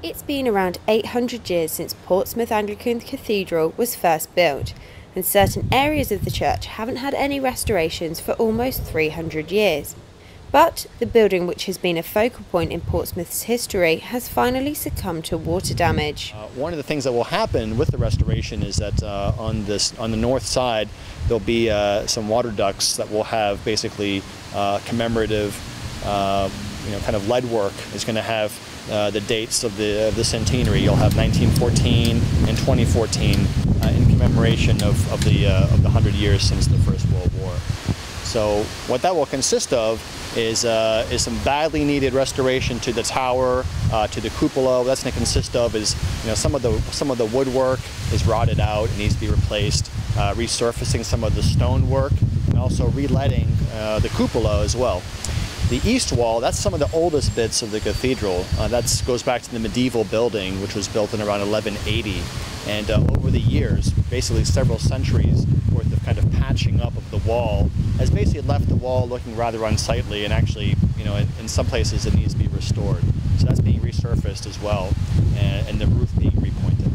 It's been around 800 years since Portsmouth Anglican Cathedral was first built, and certain areas of the church haven't had any restorations for almost 300 years. But the building, which has been a focal point in Portsmouth's history, has finally succumbed to water damage. One of the things that will happen with the restoration is that on the north side there'll be some water ducts that will have basically commemorative kind of lead work. It's going to have the dates of the centenary. You'll have 1914 and 2014 in commemoration of the 100 years since the First World War. So what that will consist of is some badly needed restoration to the tower, to the cupola. What that's going to consist of is some of the woodwork is rotted out and needs to be replaced, resurfacing some of the stonework, and also re-leading the cupola as well. The east wall, that's some of the oldest bits of the cathedral. That goes back to the medieval building, which was built in around 1180. And over the years, basically several centuries worth of kind of patching up of the wall, has basically left the wall looking rather unsightly, and actually, in some places it needs to be restored. So that's being resurfaced as well, and the roof being repointed.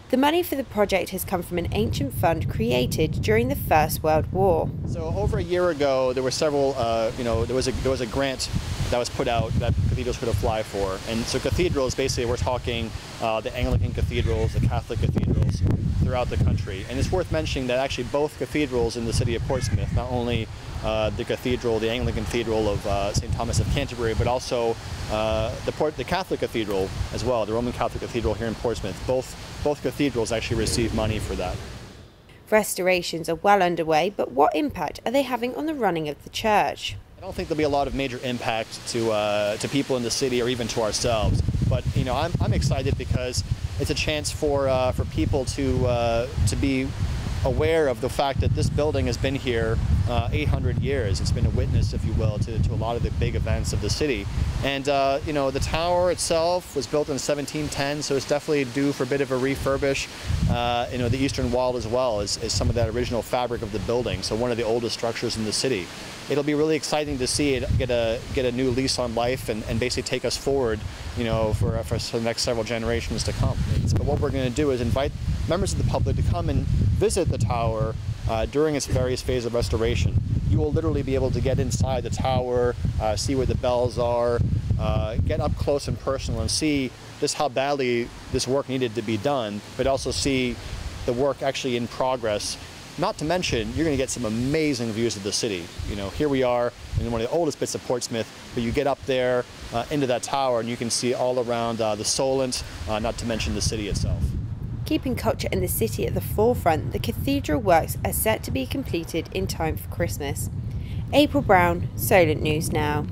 The money for the project has come from an ancient fund created during the First World War. So over a year ago, there were several, there was a grant that was put out that cathedrals could apply for. And so cathedrals, basically we're talking the Anglican cathedrals, the Catholic cathedrals throughout the country. And it's worth mentioning that actually both cathedrals in the city of Portsmouth, not only the Anglican Cathedral of St. Thomas of Canterbury, but also the Catholic Cathedral as well, the Roman Catholic Cathedral here in Portsmouth. Both cathedrals actually receive money for that. Restorations are well underway, but what impact are they having on the running of the church? I don't think there'll be a lot of major impact to people in the city or even to ourselves. But I'm excited because it's a chance for people to be aware of the fact that this building has been here 800 years. It's been a witness, if you will, to a lot of the big events of the city. And the tower itself was built in 1710, so it's definitely due for a bit of a refurbish. The eastern wall as well is some of that original fabric of the building, so one of the oldest structures in the city. It'll be really exciting to see it get a new lease on life and basically take us forward, for the next several generations to come. But what we're going to do is invite members of the public to come and visit the tower during its various phases of restoration. You will literally be able to get inside the tower, see where the bells are, get up close and personal and see just how badly this work needed to be done, but also see the work actually in progress. Not to mention, you're going to get some amazing views of the city. Here we are in one of the oldest bits of Portsmouth, but you get up there into that tower and you can see all around the Solent, not to mention the city itself. Keeping culture and the city at the forefront, the cathedral works are set to be completed in time for Christmas. April Brown, Solent News Now.